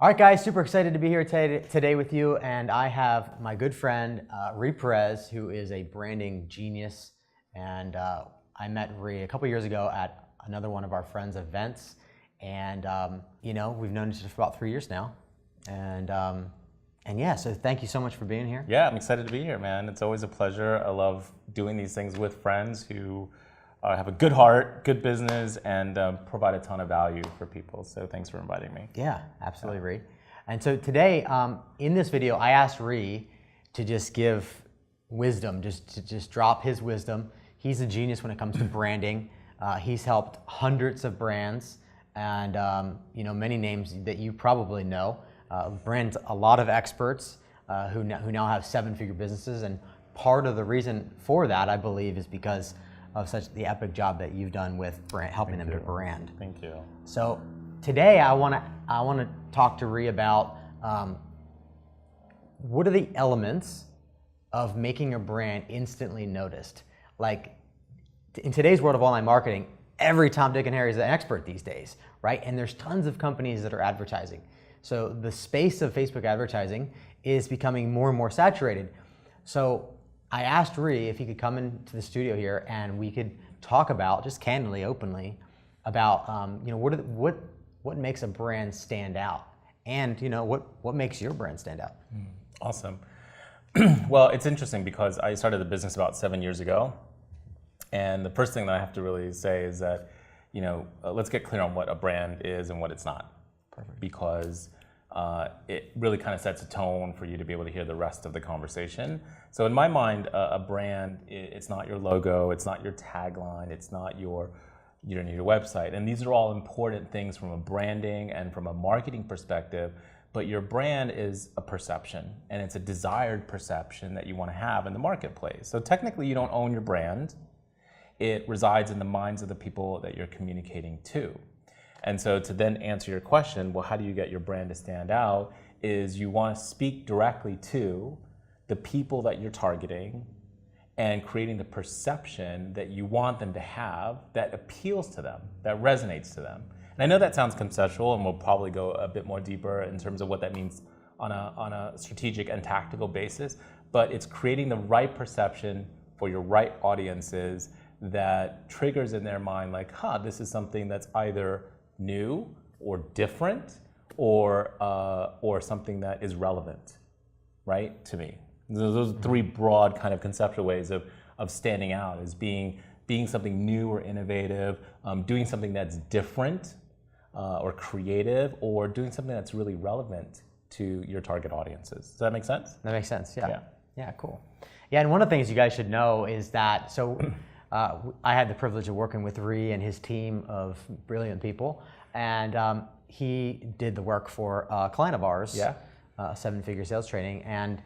All right, guys, super excited to be here today with you. And I have my good friend, Re Perez, who is a branding genius. And I met Re a couple years ago at another one of our friends' events. And, we've known each other for about 3 years now. And yeah, so thank you so much for being here. Yeah, I'm excited to be here, man. It's always a pleasure. I love doing these things with friends who have a good heart, good business, and provide a ton of value for people. So thanks for inviting me. Yeah, absolutely, Re. And so today, in this video, I asked Re to just give wisdom, just drop his wisdom. He's a genius when it comes to branding. He's helped hundreds of brands and many names that you probably know. Brands, a lot of experts who now have seven-figure businesses, and part of the reason for that, I believe, is because of such the epic job that you've done with helping them to brand. Thank you. So today I want to talk to Re about what are the elements of making a brand instantly noticed. Like in today's world of online marketing, every Tom, Dick, and Harry is an expert these days, right? And there's tons of companies that are advertising. So the space of Facebook advertising is becoming more and more saturated. So I asked Re if he could come into the studio here and we could talk about, just candidly, openly, about what makes a brand stand out, and what makes your brand stand out. Awesome. Well, it's interesting because I started the business about 7 years ago, and the first thing that I have to really say is that let's get clear on what a brand is and what it's not. Perfect. Because it really kind of sets a tone for you to be able to hear the rest of the conversation. So in my mind, a brand, it's not your logo, it's not your tagline, it's not your website. And these are all important things from a branding and from a marketing perspective, but your brand is a perception, and it's a desired perception that you want to have in the marketplace. So technically you don't own your brand. It resides in the minds of the people that you're communicating to. And so to then answer your question, well, how do you get your brand to stand out, is you want to speak directly to the people that you're targeting and creating the perception that you want them to have that appeals to them, that resonates to them. And I know that sounds conceptual, and we'll probably go a bit more deeper in terms of what that means on a strategic and tactical basis, but it's creating the right perception for your right audiences that triggers in their mind like, this is something that's either new or different or something that is relevant, right, to me. Those are three broad kind of conceptual ways of standing out, is being something new or innovative, doing something that's different or creative, or doing something that's really relevant to your target audiences. Does that make sense? That makes sense, yeah. Yeah, cool. Yeah, and one of the things you guys should know is that, I had the privilege of working with Re and his team of brilliant people, and he did the work for a client of ours, seven-figure sales training, and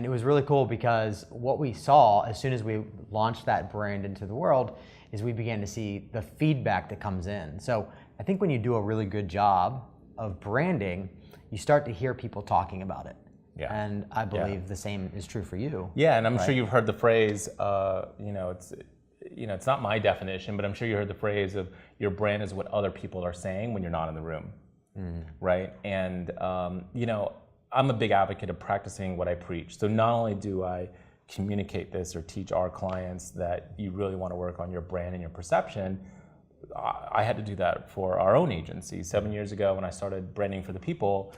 it was really cool because what we saw as soon as we launched that brand into the world is we began to see the feedback that comes in. So I think when you do a really good job of branding, you start to hear people talking about it. Yeah. And I believe the same is true for you. Yeah, and I'm sure you've heard the phrase, it's not my definition, but I'm sure you heard the phrase of your brand is what other people are saying when you're not in the room, right? And I'm a big advocate of practicing what I preach. So not only do I communicate this or teach our clients that you really want to work on your brand and your perception, I had to do that for our own agency. 7 years ago when I started branding for the people,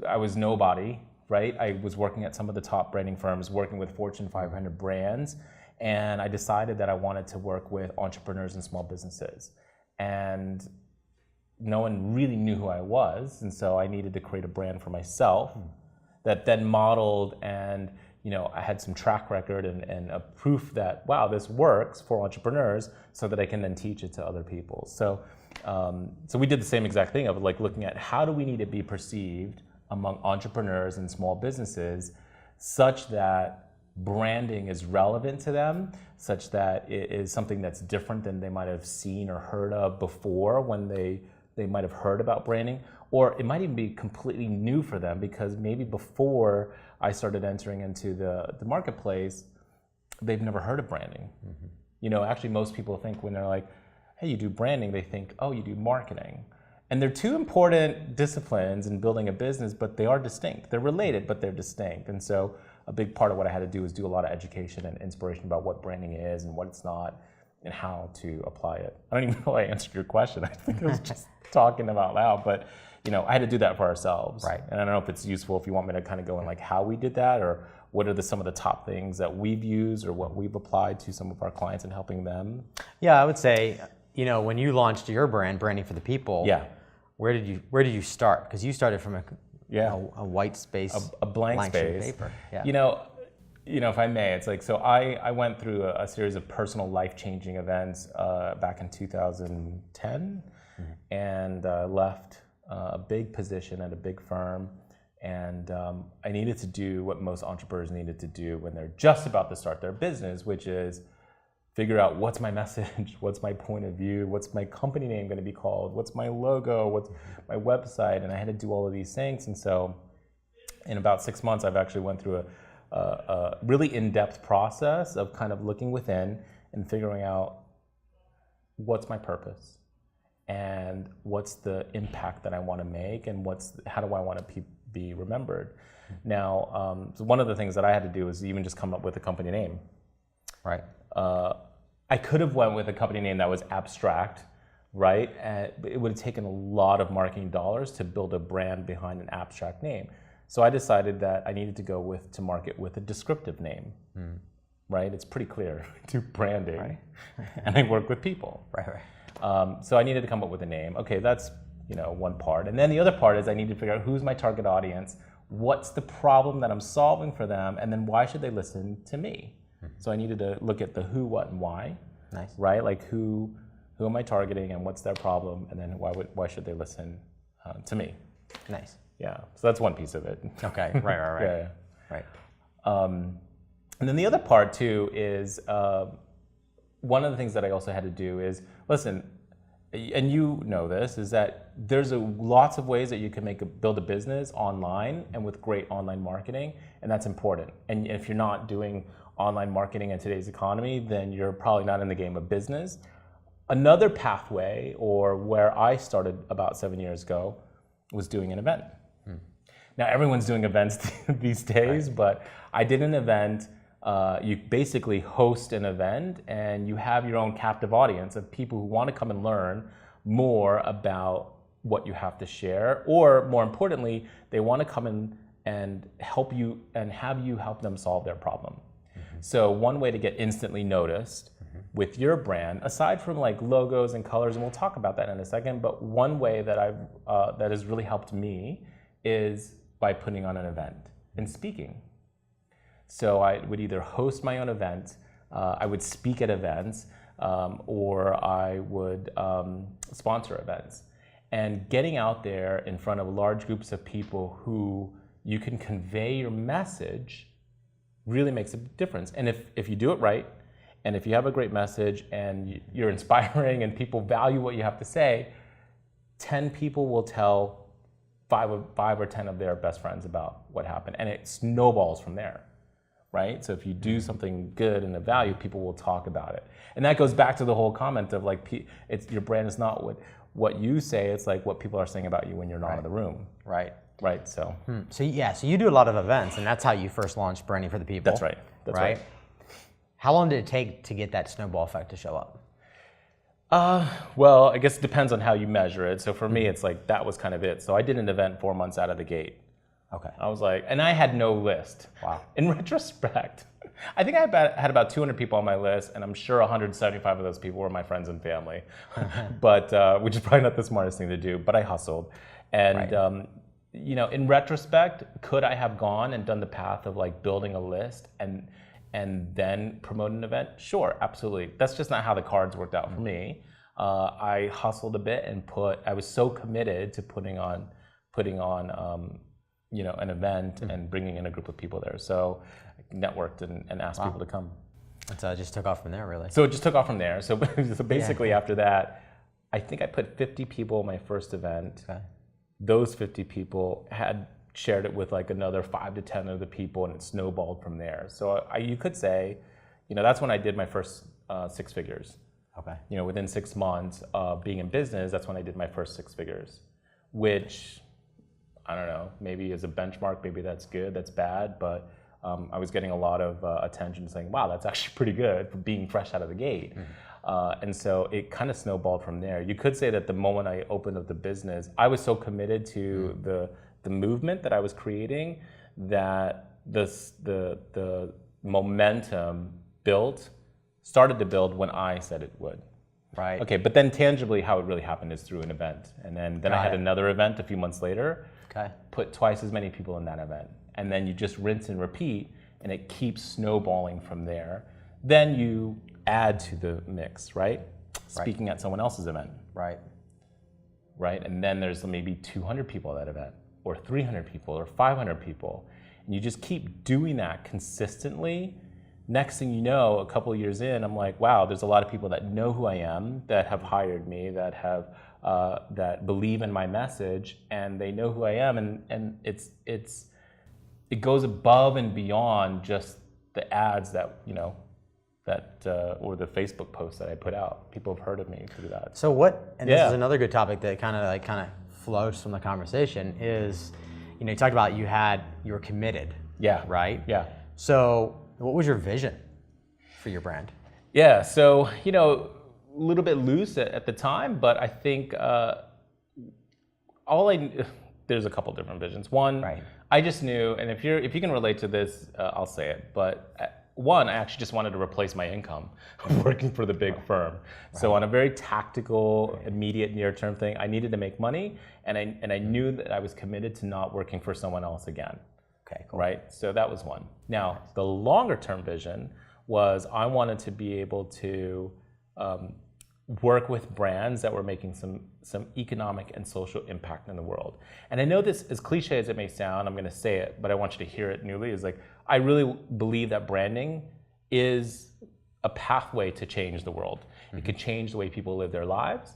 I was nobody, right? I was working at some of the top branding firms, working with Fortune 500 brands, and I decided that I wanted to work with entrepreneurs and small businesses. And no one really knew who I was, and so I needed to create a brand for myself that then modeled, and I had some track record and a proof that, wow, this works for entrepreneurs, so that I can then teach it to other people. So we did the same exact thing of like looking at how do we need to be perceived among entrepreneurs and small businesses such that branding is relevant to them, such that it is something that's different than they might have seen or heard of before when they might have heard about branding, or it might even be completely new for them because maybe before I started entering into the marketplace, they've never heard of branding. Actually most people think when they're like, hey, you do branding, they think, oh, you do marketing. And they're two important disciplines in building a business, but they are distinct. They're related, but they're distinct. And so a big part of what I had to do was do a lot of education and inspiration about what branding is and what it's not and how to apply it. I don't even know if I answered your question. I think I was just talking about loud, but I had to do that for ourselves. Right. And I don't know if it's useful if you want me to kind of go in like how we did that, or what are some of the top things that we've used or what we've applied to some of our clients and helping them. Yeah, I would say, when you launched your brand, Branding for the People, Yeah. where did you start? Because you started from a white space, a blank sheet space. of paper. Yeah. If I may, it's like, so I went through a series of personal life-changing events back in 2010, and left a big position at a big firm, and I needed to do what most entrepreneurs needed to do when they're just about to start their business, which is figure out what's my message, what's my point of view, what's my company name going to be called, what's my logo, what's my website, and I had to do all of these things. And so in about 6 months, I've actually went through a really in-depth process of kind of looking within and figuring out what's my purpose and what's the impact that I want to make and how do I want to be remembered. Now, so one of the things that I had to do is even just come up with a company name. Right. I could have went with a company name that was abstract, right? It would have taken a lot of marketing dollars to build a brand behind an abstract name. So I decided that I needed to go to market with a descriptive name, right? It's pretty clear to branding, right. And I work with people. Right. So I needed to come up with a name. Okay, that's one part. And then the other part is I need to figure out who's my target audience, what's the problem that I'm solving for them, and then why should they listen to me? So I needed to look at the who, what, and why. Nice. Right? Like who am I targeting and what's their problem, and then why should they listen to me? Nice. Yeah. So that's one piece of it. Okay. Right. Yeah. Right. And then the other part too is one of the things that I also had to do is listen, and you know this, is that there's lots of ways that you can build a business online and with great online marketing, and that's important. And if you're not doing online marketing in today's economy, then you're probably not in the game of business. Another pathway, or where I started about 7 years ago, was doing an event. Now everyone's doing events these days, right. But I did an event. You basically host an event and you have your own captive audience of people who want to come and learn more about what you have to share, or more importantly, they want to come in and help you and have you help them solve their problem. So one way to get instantly noticed with your brand, aside from like logos and colors, and we'll talk about that in a second, but one way that that has really helped me is by putting on an event and speaking. So I would either host my own event, I would speak at events, or I would sponsor events. And getting out there in front of large groups of people who you can convey your message really makes a difference. And if you do it right, and if you have a great message and you're inspiring and people value what you have to say, 10 people will tell five or 10 of their best friends about what happened, and it snowballs from there, right? So if you do something good and of value, people will talk about it. And that goes back to the whole comment of like, your brand is not what you say, it's like what people are saying about you when you're not in the room. Right. Right, so. So you do a lot of events, and that's how you first launched Branding for the People. That's right, that's right. How long did it take to get that snowball effect to show up? Well, I guess it depends on how you measure it. So for me, it's like, that was kind of it. So I did an event 4 months out of the gate. Okay. I was like, and I had no list. Wow. In retrospect, I think I had about 200 people on my list, and I'm sure 175 of those people were my friends and family, but which is probably not the smartest thing to do, but I hustled. And right. In retrospect, could I have gone and done the path of like building a list and then promote an event? Sure, absolutely. That's just not how the cards worked out for me. I hustled a bit and I was so committed to putting on an event and bringing in a group of people there. So I networked and asked people to come. So it just took off from there, really. So it just took off from there. So basically after that, I think I put 50 people in my first event. Okay. Those 50 people had shared it with like another 5 to 10 other people, and it snowballed from there. So you could say, that's when I did my first 6 figures. Okay. You know, within 6 months of being in business, that's when I did my first 6 figures, which, I don't know, maybe as a benchmark, maybe that's good, that's bad, but I was getting a lot of attention saying, wow, that's actually pretty good for being fresh out of the gate. And so it kind of snowballed from there. You could say that the moment I opened up the business, I was so committed to the movement that I was creating that the momentum started to build when I said it would. Right. Okay, but then tangibly how it really happened is through an event. And then I had another event a few months later, put twice as many people in that event. And then you just rinse and repeat, and it keeps snowballing from there. Then you add to the mix, right? Speaking at someone else's event. Right. Right, and then there's maybe 200 people at that event, or 300 people, or 500 people. And you just keep doing that consistently. Next thing you know, a couple of years in, I'm like, wow, there's a lot of people that know who I am, that have hired me, that have that believe in my message, and they know who I am, and it goes above and beyond just the ads that or the Facebook posts that I put out. People have heard of me through that. So what? And this is another good topic that kind of flows from the conversation. Is you talked about you were committed. Yeah. Right. Yeah. So what was your vision for your brand? Yeah. So a little bit loose at the time, but I think there's a couple different visions. One, I just knew, and if you can relate to this, I'll say it. But one, I actually just wanted to replace my income working for the big firm. So on a very tactical, immediate, near-term thing, I needed to make money, and I knew that I was committed to not working for someone else again. Okay, cool. Right? So that was one. Now, the longer-term vision was I wanted to be able to work with brands that were making some economic and social impact in the world. And I know this, as cliche as it may sound, I'm going to say it, but I want you to hear it newly, is like, I really believe that branding is a pathway to change the world. It could change the way people live their lives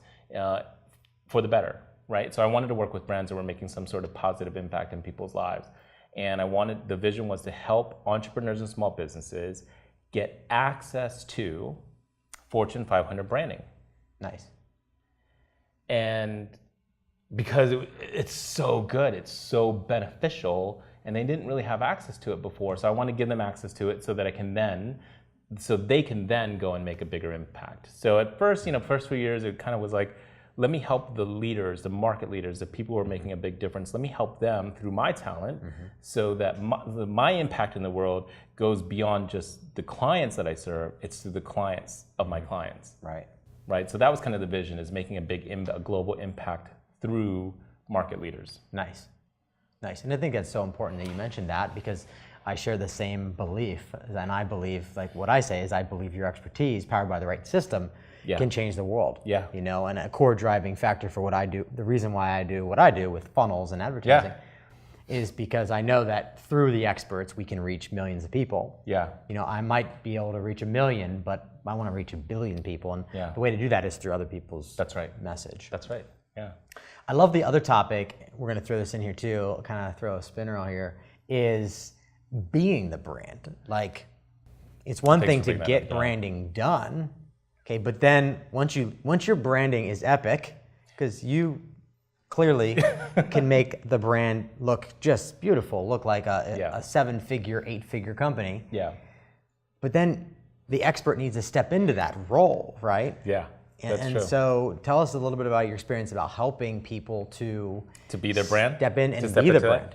for the better, right? So I wanted to work with brands that were making some sort of positive impact in people's lives. And the vision was to help entrepreneurs and small businesses get access to Fortune 500 branding. Nice. And because it's so good, it's so beneficial, and they didn't really have access to it before, so I want to give them access to it so that they can then go and make a bigger impact. So at first, first few years, it kind of was like, let me help the leaders, the market leaders, the people who are making a big difference. Let me help them through my talent, so that my impact in the world goes beyond just the clients that I serve. It's through the clients of my clients. Right. So that was kind of the vision, is making a global impact through market leaders. Nice. And I think that's so important that you mentioned that, because I share the same belief, and I believe, like what I say is, I believe your expertise, powered by the right system, can change the world. And a core driving factor for what I do, the reason why I do what I do with funnels and advertising, is because I know that through the experts we can reach millions of people. I might be able to reach 1 million, but I want to reach 1 billion people, and the way to do that is through other people's message. That's right. Yeah. I love the other topic. We're going to throw this in here too, kind of throw a spinner on here, is being the brand. Like, it's one thing to get branding done, okay, but then once your branding is epic, because you clearly can make the brand look just beautiful, look like a 7-figure, 8-figure company. But then the expert needs to step into that role, right? That's true. So tell us a little bit about your experience about helping people to be their brand, step in and be the brand.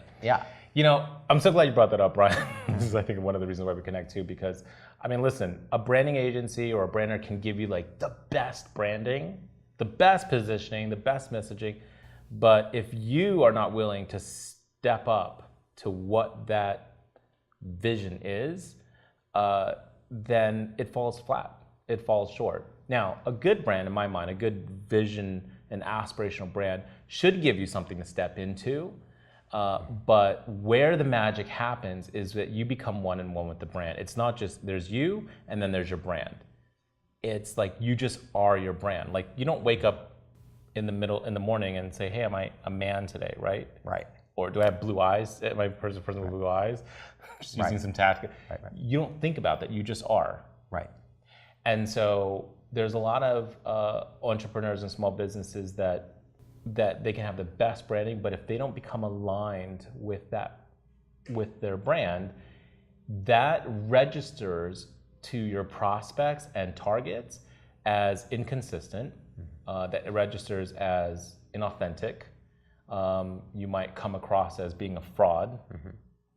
I'm so glad you brought that up, Bryan. This is, I think, one of the reasons why we connect too, because, I mean, listen, a branding agency or a brander can give you like the best branding, the best positioning, the best messaging, but if you are not willing to step up to what that vision is, then it falls flat. It falls short. Now, a good brand, in my mind, a good vision and aspirational brand should give you something to step into. But where the magic happens is that you become one and one with the brand. It's not just there's you and then there's your brand. It's like you just are your brand. Like, you don't wake up in the morning and say, hey, am I a man today, right? Or do I have blue eyes? Am I a person with blue eyes? Just using some tactic. You don't think about that. You just are. And so there's a lot of entrepreneurs and small businesses that they can have the best branding, but if they don't become aligned with their brand, that registers to your prospects and targets as inconsistent. That it registers as inauthentic. You might come across as being a fraud,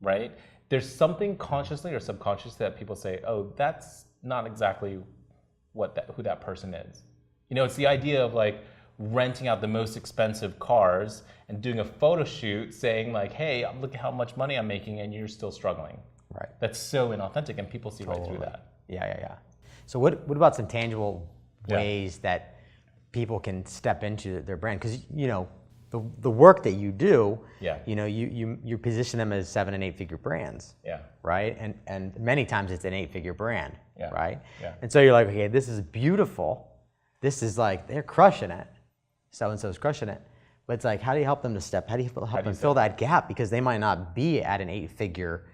right? There's something consciously or subconsciously that people say, oh, that's not exactly who that person is. You know, it's the idea of like renting out the most expensive cars and doing a photo shoot saying like, hey, look at how much money I'm making and you're still struggling. Right. That's so inauthentic and people see right through that. Yeah. So what about some tangible ways that people can step into their brand? Because, you know, the work that you do, you know, you position them as 7- and 8-figure brands, right? And many times it's an 8-figure brand, right? Yeah. And so you're like, okay, this is beautiful. This is like, they're crushing it. So-and-so's crushing it. But it's like, how do you help them to how do you help them fill that gap? Because they might not be at an 8-figure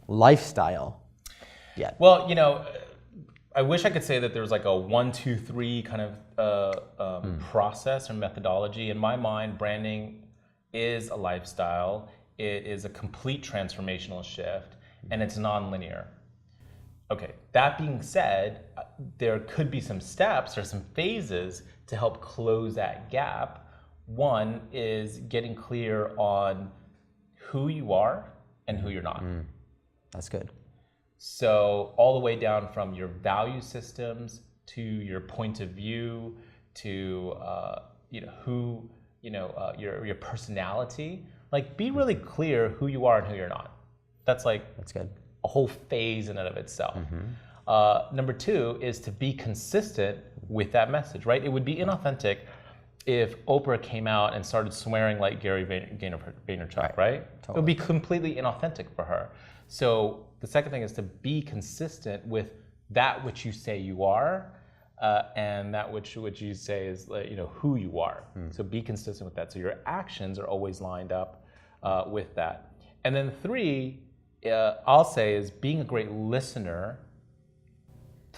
lifestyle yet. Well, you know, I wish I could say that there's like a 1, 2, 3 kind of process or methodology. In my mind, branding is a lifestyle. It is a complete transformational shift, and it's non-linear. Okay, that being said, there could be some steps or some phases to help close that gap. One is getting clear on who you are and who you're not. That's good. So all the way down from your value systems to your point of view to your personality. Like, be really clear who you are and who you're not. That's good. A whole phase in and of itself. Number 2 is to be consistent with that message, right? It would be inauthentic if Oprah came out and started swearing like Gary Vaynerchuk, right? Totally. It would be completely inauthentic for her. So the second thing is to be consistent with that which you say you are, and that which you say is, you know, who you are. So be consistent with that. So your actions are always lined up with that. And then 3, I'll say, is being a great listener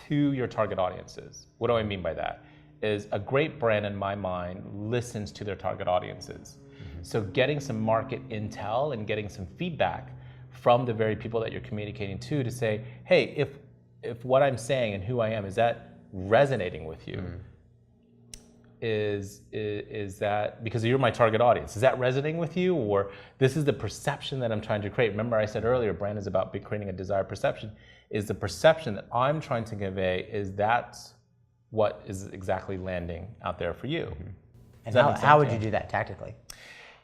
to your target audiences. What do I mean by that? Is a great brand, in my mind, listens to their target audiences. So getting some market intel and getting some feedback from the very people that you're communicating to say, hey, if what I'm saying and who I am, is that resonating with you? Is that because you're my target audience? Is that resonating with you? Or this is the perception that I'm trying to create? Remember I said earlier, brand is about creating a desired perception. Is the perception that I'm trying to convey, is that what is exactly landing out there for you? And how would you do that tactically?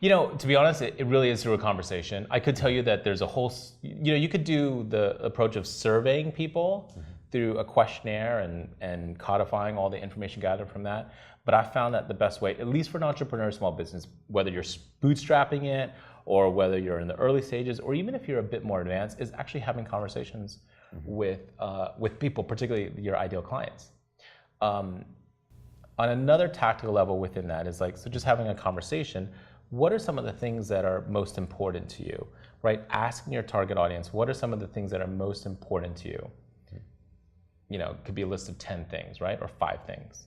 You know, to be honest, it really is through a conversation. I could tell you that there's a whole, you know, you could do the approach of surveying people through a questionnaire and codifying all the information gathered from that. But I found that the best way, at least for an entrepreneur, small business, whether you're bootstrapping it or whether you're in the early stages, or even if you're a bit more advanced, is actually having conversations with people, particularly your ideal clients. On another tactical level within that is like, so just having a conversation. What are some of the things that are most important to you, right? Asking your target audience, what are some of the things that are most important to you? You know, it could be a list of 10 things, right? Or 5 things.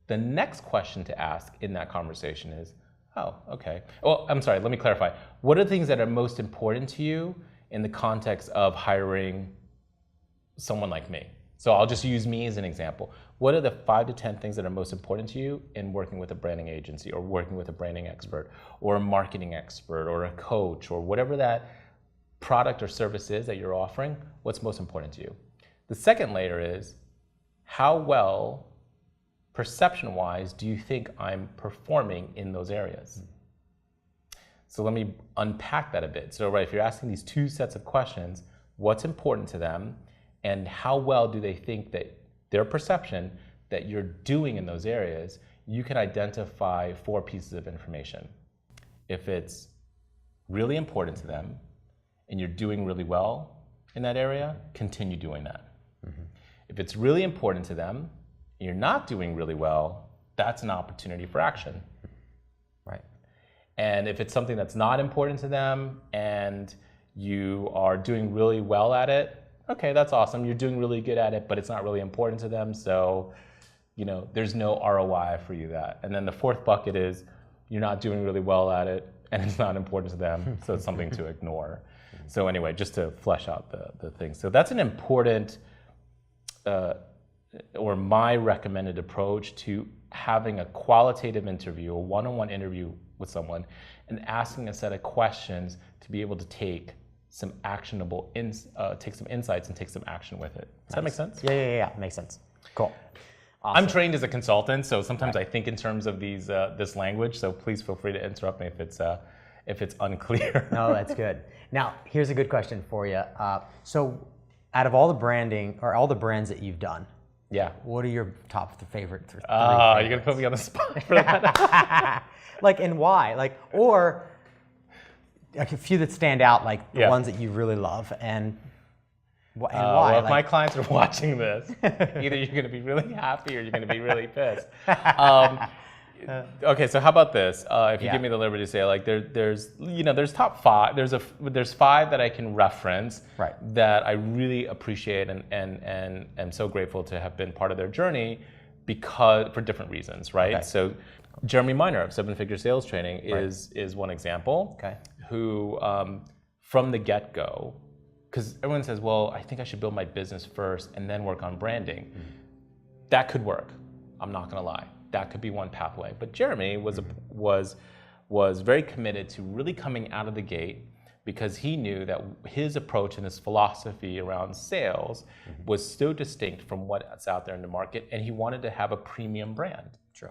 The next question to ask in that conversation is, oh, okay. Well, I'm sorry, let me clarify. What are the things that are most important to you in the context of hiring someone like me? So I'll just use me as an example. What are the 5 to 10 things that are most important to you in working with a branding agency or working with a branding expert or a marketing expert or a coach or whatever that product or service is that you're offering? What's most important to you? The second layer is, how well, perception-wise, do you think I'm performing in those areas? So let me unpack that a bit. So right, if you're asking these 2 sets of questions, what's important to them? And how well do they think that their perception that you're doing in those areas, you can identify 4 pieces of information. If it's really important to them and you're doing really well in that area, continue doing that. If it's really important to them and you're not doing really well, that's an opportunity for action. Right. And if it's something that's not important to them and you are doing really well at it, okay, that's awesome. You're doing really good at it, but it's not really important to them, so there's no ROI for you that. And then the fourth bucket is you're not doing really well at it and it's not important to them, so it's something to ignore. So anyway, just to flesh out the thing. So that's an important, or my recommended approach to having a qualitative interview, a one-on-one interview with someone, and asking a set of questions to be able to take some actionable, take some insights and take some action with it. Does that make sense? Yeah. Makes sense. Cool. Awesome. I'm trained as a consultant, so sometimes I think in terms of this language. So please feel free to interrupt me if it's unclear. No, that's good. Now, here's a good question for you. So, out of all the branding or all the brands that you've done, what are your top favorite three? You're gonna put me on the spot for that. And why? Or a few that stand out, like the ones that you really love, and why? Well, if my clients are watching this, either you're going to be really happy or you're going to be really pissed. Okay, so how about this? If you give me the liberty to say, there's top five. There's five that I can reference that I really appreciate and am so grateful to have been part of their journey for different reasons, right? Okay. So Jeremy Miner of 7-Figure Sales Training is one example. Okay. Who from the get-go. Because everyone says, well, I think I should build my business first and then work on branding. Mm-hmm. That could work. I'm not gonna lie. That could be one pathway. But Jeremy was very committed to really coming out of the gate because he knew that his approach and his philosophy around sales was so distinct from what's out there in the market, and he wanted to have a premium brand. True.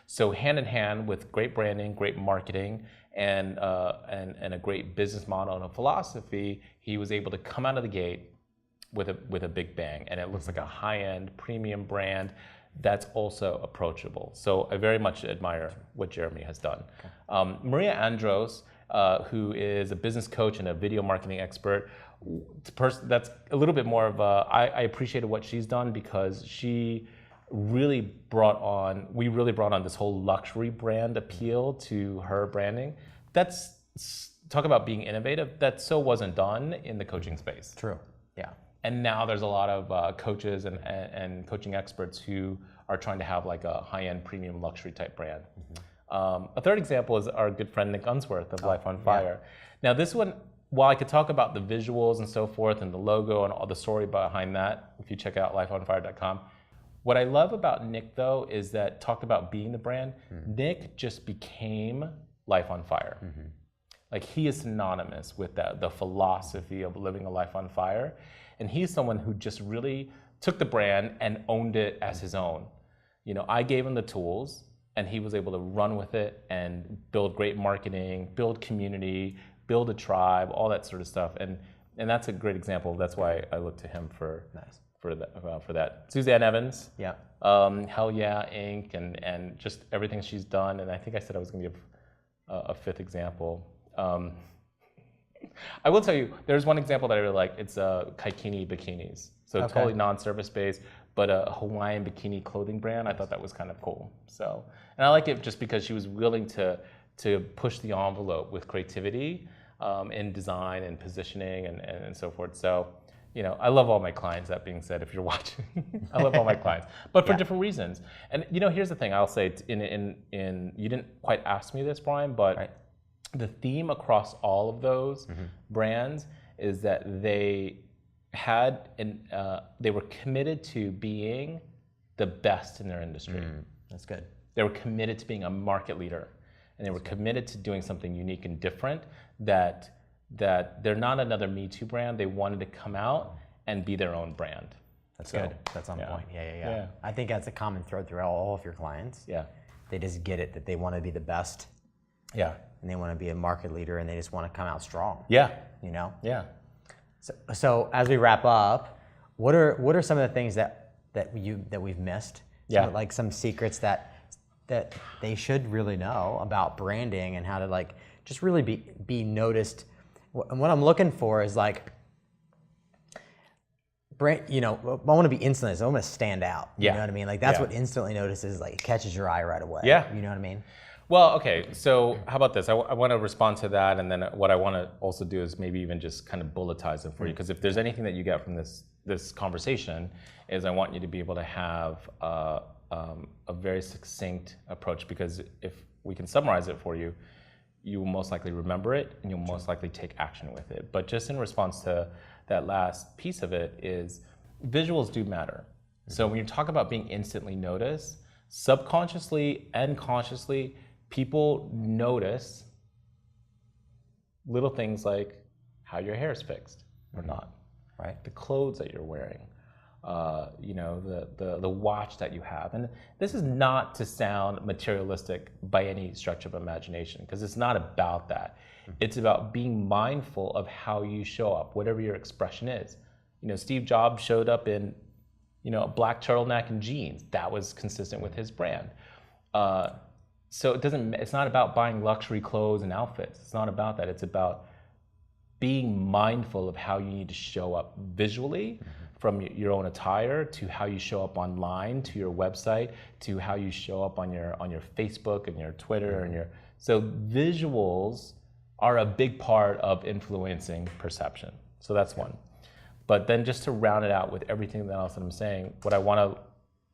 So hand in hand with great branding, great marketing, and a great business model and a philosophy, he was able to come out of the gate with a big bang, and it looks like a high-end premium brand that's also approachable. So I very much admire what Jeremy has done. Okay. Maria Andros, who is a business coach and a video marketing expert, that's a little bit more of I appreciated what she's done because she really brought on this whole luxury brand appeal to her branding. Talk about being innovative. That so wasn't done in the coaching space. True. Yeah. And now there's a lot of coaches and coaching experts who are trying to have like a high-end premium luxury type brand. Mm-hmm. A third example is our good friend Nick Unsworth of Life on Fire. Yeah. Now this one, while I could talk about the visuals and so forth and the logo and all the story behind that, if you check out lifeonfire.com, what I love about Nick though is that talked about being the brand. Mm-hmm. Nick just became Life on Fire. Mm-hmm. Like he is synonymous with the philosophy of living a life on fire. And he's someone who just really took the brand and owned it as his own. I gave him the tools and he was able to run with it and build great marketing, build community, build a tribe, all that sort of stuff. And that's a great example. That's why I look to him for that. Suzanne Evans, Hell Yeah Inc. and just everything she's done. And I think I said I was going to give a fifth example. I will tell you, there's one example that I really like. It's Kaikini Bikinis. So totally non-service based, but a Hawaiian bikini clothing brand. I thought that was kind of cool. So, and I like it just because she was willing to push the envelope with creativity in design and positioning and so forth. So, I love all my clients. That being said, if you're watching, I love all my clients, but for different reasons. And here's the thing. I'll say, in you didn't quite ask me this, Bryan, but the theme across all of those brands is that they were committed to being the best in their industry. That's good. They were committed to being a market leader, and they were committed to doing something unique and different. That they're not another Me Too brand. They wanted to come out and be their own brand. That's good. That's on point. Yeah. I think that's a common thread throughout all of your clients. Yeah. They just get it that they want to be the best. Yeah. And they want to be a market leader, and they just want to come out strong. Yeah. Yeah. So as we wrap up, what are some of the things that we've missed? Like some secrets that they should really know about branding and how to just really be noticed. And what I'm looking for is I want to be instantly. I want to stand out. You know what I mean? That's what instantly notices. It catches your eye right away. Yeah. You know what I mean? Well, okay, so how about this? I want to respond to that, and then what I want to also do is maybe even just kind of bulletize it for you, because if there's anything that you get from this conversation, is I want you to be able to have a very succinct approach, because if we can summarize it for you, you will most likely remember it and you'll most likely take action with it. But just in response to that last piece of it is visuals do matter. So when you talk about being instantly noticed, subconsciously and consciously, people notice little things like how your hair is fixed or not, right? The clothes that you're wearing, you know, the watch that you have. And this is not to sound materialistic by any stretch of imagination, because it's not about that. It's about being mindful of how you show up, whatever your expression is. You know, Steve Jobs showed up in, you know, a black turtleneck and jeans. That was consistent with his brand. So it's not about buying luxury clothes and outfits. It's not about that. It's about being mindful of how you need to show up visually, from your own attire to how you show up online, to your website, to how you show up on your Facebook and your Twitter and so visuals are a big part of influencing perception. So that's one. But then just to round it out with everything else that I'm saying, what I want to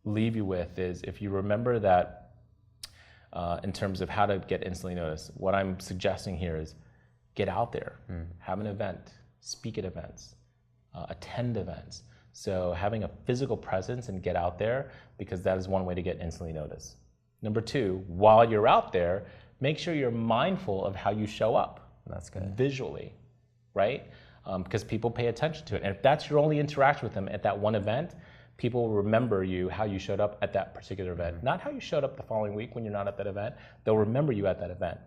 leave you with is, if you remember that in terms of how to get instantly noticed, what I'm suggesting here is get out there, have an event, speak at events, attend events. So having a physical presence and get out there, because that is one way to get instantly noticed. Number two, while you're out there, make sure you're mindful of how you show up. That's good. Visually, right? Because people pay attention to it. And if that's your only interaction with them at that one event, people will remember you, how you showed up at that particular event. Not how you showed up the following week when you're not at that event. They'll remember you at that event.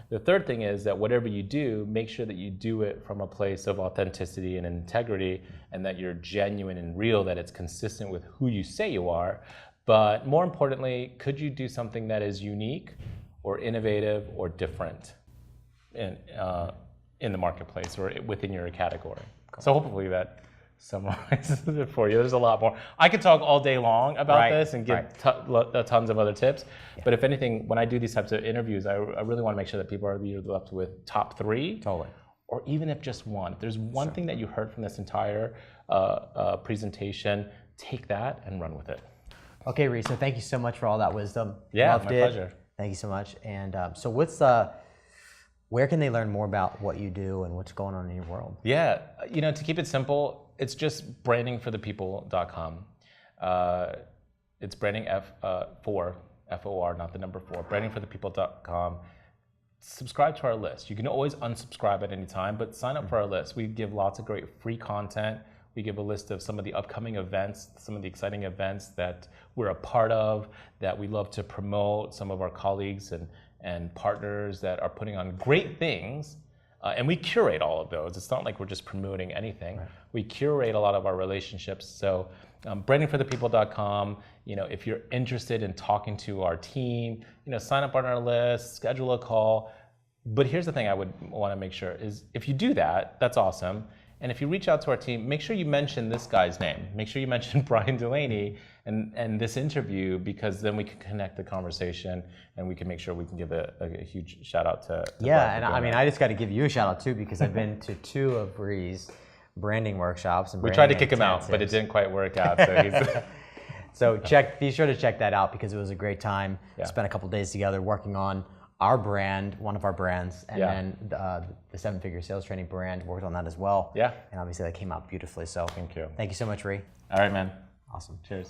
The third thing is that whatever you do, make sure that you do it from a place of authenticity and integrity, and that you're genuine and real, that it's consistent with who you say you are. But more importantly, could you do something that is unique or innovative or different in the marketplace or within your category? Cool. So hopefully that summarizes it for you. There's a lot more. I could talk all day long about this and give tons of other tips. Yeah. But if anything, when I do these types of interviews, I really want to make sure that people are either left with top three, or even if just one. If there's one thing that you heard from this entire presentation, take that and run with it. Okay, Re, so thank you so much for all that wisdom. Yeah, Loved my it. pleasure. Thank you so much. And so where can they learn more about what you do and what's going on in your world? Yeah, you know, to keep it simple, it's just brandingforthepeople.com. It's branding F-O-R, not the number 4, brandingforthepeople.com. Subscribe to our list. You can always unsubscribe at any time, but sign up for our list. We give lots of great free content. We give a list of some of the upcoming events, some of the exciting events that we're a part of, that we love to promote, some of our colleagues and partners that are putting on great things. And we curate all of those. It's not like we're just promoting anything. Right. We curate a lot of our relationships. So brandingforthepeople.com, you know, if you're interested in talking to our team, you know, sign up on our list, schedule a call. But here's the thing I would want to make sure is, if you do that, that's awesome. And if you reach out to our team, make sure you mention this guy's name. Make sure you mention Bryan Dulaney and this interview, because then we can connect the conversation and we can make sure we can give a huge shout out to yeah, and I mean, I just got to give you a shout out too, because I've been to 2 of Re's branding workshops. And we tried to kick him out, but it didn't quite work out. So be sure to check that out, because it was a great time. Yeah. Spent a couple days together working on our brand, one of our brands, and then the 7-figure sales training brand, worked on that as well. Yeah. And obviously that came out beautifully. So thank you. Thank you so much, Re. All right, man. Awesome. Cheers.